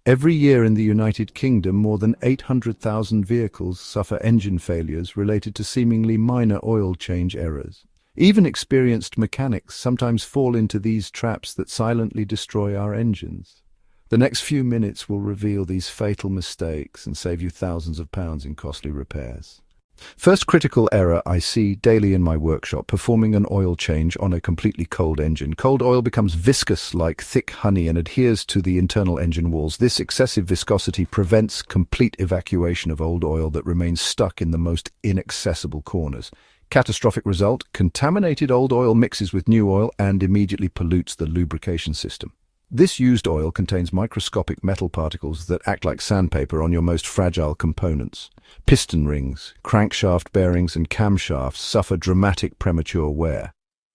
Every year in the United Kingdom, more than 800,000 vehicles suffer engine failures related to seemingly minor oil change errors. Even experienced mechanics sometimes fall into these traps that silently destroy our engines. The next few minutes will reveal these fatal mistakes and save you thousands of pounds in costly repairs. First critical error I see daily in my workshop: performing an oil change on a completely cold engine. Cold oil becomes viscous like thick honey and adheres to the internal engine walls. This excessive viscosity prevents complete evacuation of old oil that remains stuck in the most inaccessible corners. Catastrophic result: contaminated old oil mixes with new oil and immediately pollutes the lubrication system. This used oil contains microscopic metal particles that act like sandpaper on your most fragile components. Piston rings, crankshaft bearings and camshafts suffer dramatic premature wear.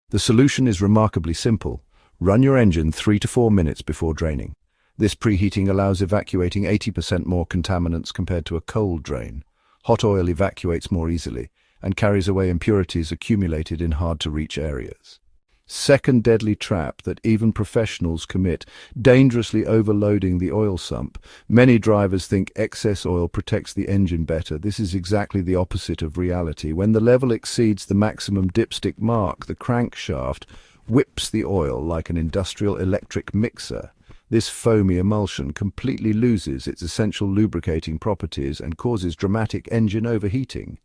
The solution is remarkably simple. Run your engine 3 to 4 minutes before draining. This preheating allows evacuating 80% more contaminants compared to a cold drain. Hot oil evacuates more easily and carries away impurities accumulated in hard-to-reach areas. Second deadly trap that even professionals commit: dangerously overloading the oil sump. Many drivers think excess oil protects the engine better. This is exactly the opposite of reality. When the level exceeds the maximum dipstick mark, the crankshaft whips the oil like an industrial electric mixer. This foamy emulsion completely loses its essential lubricating properties and causes dramatic engine overheating.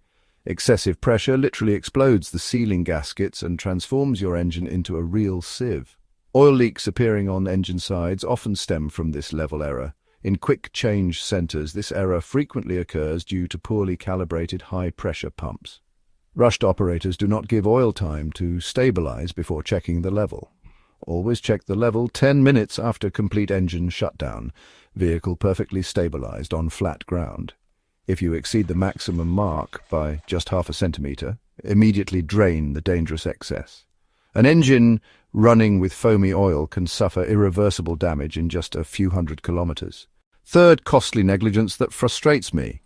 Excessive pressure literally explodes the sealing gaskets and transforms your engine into a real sieve. Oil leaks appearing on engine sides often stem from this level error. In quick change centers, this error frequently occurs due to poorly calibrated high-pressure pumps. Rushed operators do not give oil time to stabilize before checking the level. Always check the level 10 minutes after complete engine shutdown. Vehicle perfectly stabilized on flat ground. If you exceed the maximum mark by just half a centimeter, immediately drain the dangerous excess. An engine running with foamy oil can suffer irreversible damage in just a few hundred kilometers. Third costly negligence that frustrates me: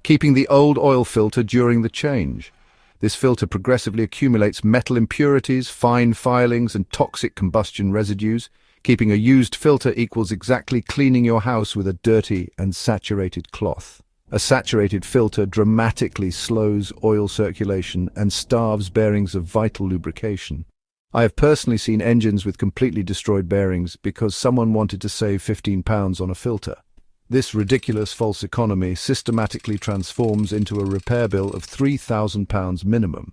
keeping the old oil filter during the change. This filter progressively accumulates metal impurities, fine filings, and toxic combustion residues. Keeping a used filter equals exactly cleaning your house with a dirty and saturated cloth. A saturated filter dramatically slows oil circulation and starves bearings of vital lubrication. I have personally seen engines with completely destroyed bearings because someone wanted to save £15 on a filter. This ridiculous false economy systematically transforms into a repair bill of £3,000 minimum.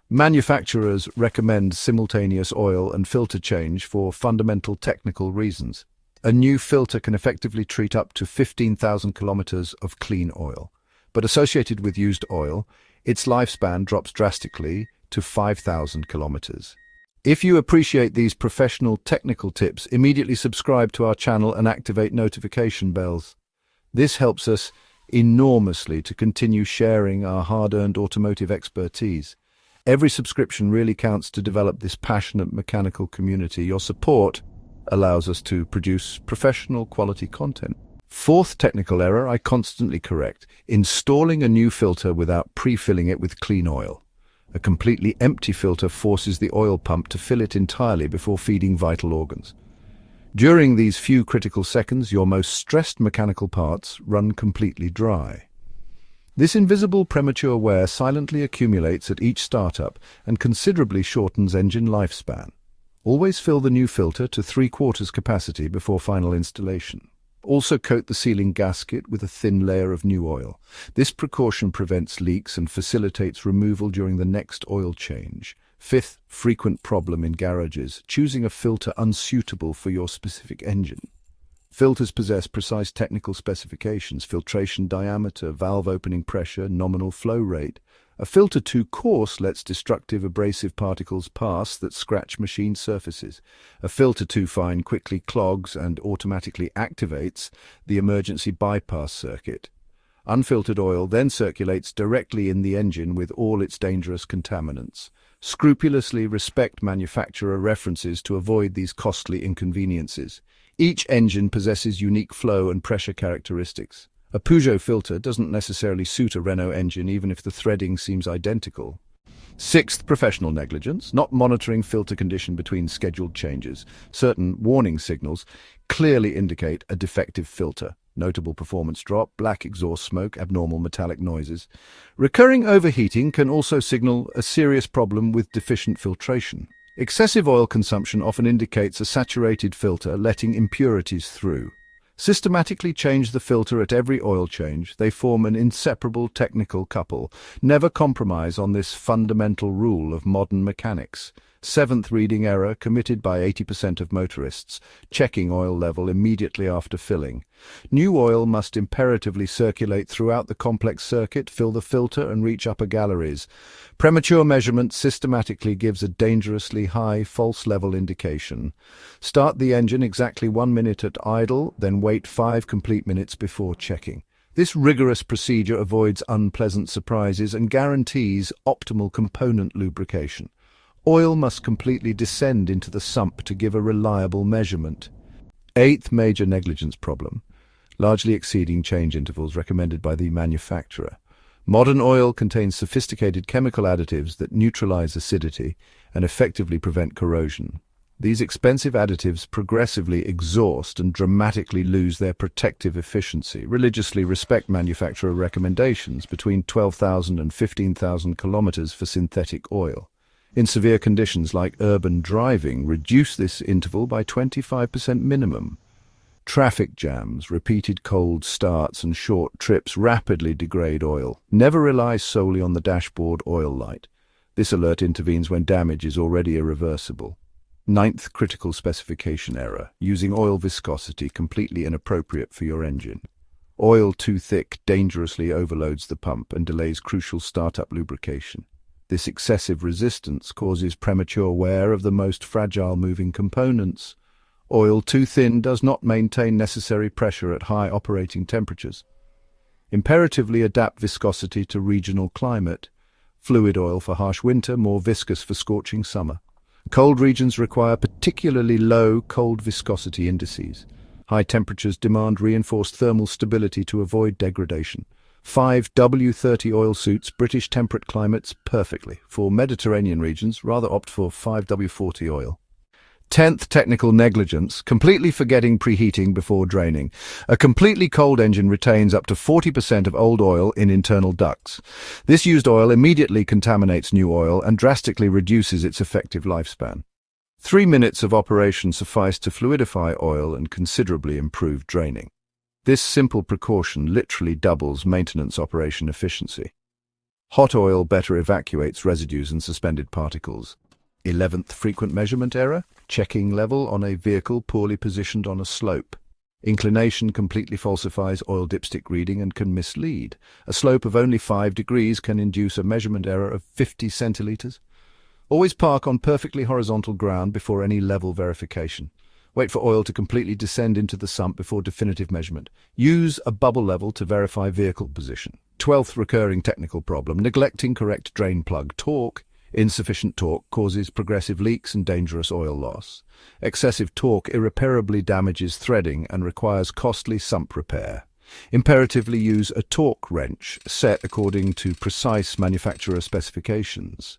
Manufacturers recommend simultaneous oil and filter change for fundamental technical reasons. A new filter can effectively treat up to 15,000 kilometers of clean oil, but associated with used oil, its lifespan drops drastically to 5,000 kilometers. If you appreciate these professional technical tips, immediately subscribe to our channel and activate notification bells. This helps us enormously to continue sharing our hard-earned automotive expertise. Every subscription really counts to develop this passionate mechanical community. Your support allows us to produce professional quality content. Fourth technical error I constantly correct: installing a new filter without pre-filling it with clean oil. A completely empty filter forces the oil pump to fill it entirely before feeding vital organs. During these few critical seconds, your most stressed mechanical parts run completely dry. This invisible premature wear silently accumulates at each startup and considerably shortens engine lifespan. Always fill the new filter to 3/4 capacity before final installation. Also coat the sealing gasket with a thin layer of new oil. This precaution prevents leaks and facilitates removal during the next oil change. Fifth frequent problem in garages: choosing a filter unsuitable for your specific engine. Filters possess precise technical specifications: filtration diameter, valve opening pressure, nominal flow rate. A filter too coarse lets destructive abrasive particles pass that scratch machine surfaces. A filter too fine quickly clogs and automatically activates the emergency bypass circuit. Unfiltered oil then circulates directly in the engine with all its dangerous contaminants. Scrupulously respect manufacturer references to avoid these costly inconveniences. Each engine possesses unique flow and pressure characteristics. A Peugeot filter doesn't necessarily suit a Renault engine, even if the threading seems identical. Sixth, professional negligence, not monitoring filter condition between scheduled changes. Certain warning signals clearly indicate a defective filter. Notable performance drop, black exhaust smoke, abnormal metallic noises. Recurring overheating can also signal a serious problem with deficient filtration. Excessive oil consumption often indicates a saturated filter letting impurities through. Systematically change the filter at every oil change. They form an inseparable technical couple. Never compromise on this fundamental rule of modern mechanics. Seventh, reading error committed by 80% of motorists, checking oil level immediately after filling. New oil must imperatively circulate throughout the complex circuit, fill the filter and reach upper galleries. Premature measurement systematically gives a dangerously high false level indication. Start the engine exactly 1 minute at idle, then wait 5 complete minutes before checking. This rigorous procedure avoids unpleasant surprises and guarantees optimal component lubrication. Oil must completely descend into the sump to give a reliable measurement. Eighth, major negligence problem, largely exceeding change intervals recommended by the manufacturer. Modern oil contains sophisticated chemical additives that neutralize acidity and effectively prevent corrosion. These expensive additives progressively exhaust and dramatically lose their protective efficiency. Religiously respect manufacturer recommendations between 12,000 and 15,000 kilometers for synthetic oil. In severe conditions like urban driving, reduce this interval by 25% minimum. Traffic jams, repeated cold starts and short trips rapidly degrade oil. Never rely solely on the dashboard oil light. This alert intervenes when damage is already irreversible. Ninth, critical specification error, using oil viscosity completely inappropriate for your engine. Oil too thick dangerously overloads the pump and delays crucial startup lubrication. This excessive resistance causes premature wear of the most fragile moving components. Oil too thin does not maintain necessary pressure at high operating temperatures. Imperatively adapt viscosity to regional climate. Fluid oil for harsh winter, more viscous for scorching summer. Cold regions require particularly low cold viscosity indices. High temperatures demand reinforced thermal stability to avoid degradation. 5 W30 oil suits British temperate climates perfectly. For Mediterranean regions, rather opt for 5 W40 oil. 10th, technical negligence, completely forgetting preheating before draining. A completely cold engine retains up to 40% of old oil in internal ducts. This used oil immediately contaminates new oil and drastically reduces its effective lifespan. 3 minutes of operation suffice to fluidify oil and considerably improve draining. This simple precaution literally doubles maintenance operation efficiency. Hot oil better evacuates residues and suspended particles. 11th, frequent measurement error, checking level on a vehicle poorly positioned on a slope. Inclination completely falsifies oil dipstick reading and can mislead. A slope of only 5 degrees can induce a measurement error of 50 centiliters. Always park on perfectly horizontal ground before any level verification. Wait for oil to completely descend into the sump before definitive measurement. Use a bubble level to verify vehicle position. 12th, recurring technical problem, neglecting correct drain plug torque. Insufficient torque causes progressive leaks and dangerous oil loss. Excessive torque irreparably damages threading and requires costly sump repair. Imperatively use a torque wrench set according to precise manufacturer specifications.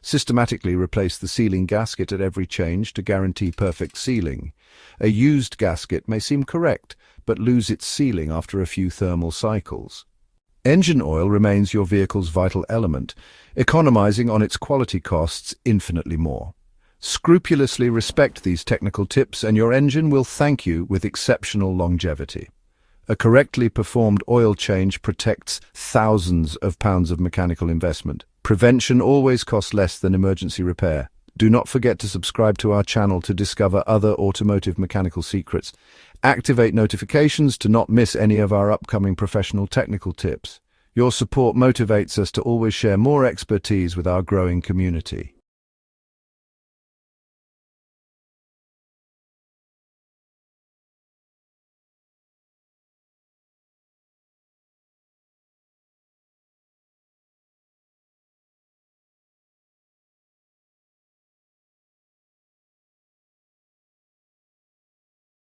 Systematically replace the sealing gasket at every change to guarantee perfect sealing. A used gasket may seem correct, but lose its sealing after a few thermal cycles. Engine oil remains your vehicle's vital element, economizing on its quality costs infinitely more. Scrupulously respect these technical tips and your engine will thank you with exceptional longevity. A correctly performed oil change protects thousands of pounds of mechanical investment. Prevention always costs less than emergency repair. Do not forget to subscribe to our channel to discover other automotive mechanical secrets. Activate notifications to not miss any of our upcoming professional technical tips. Your support motivates us to always share more expertise with our growing community.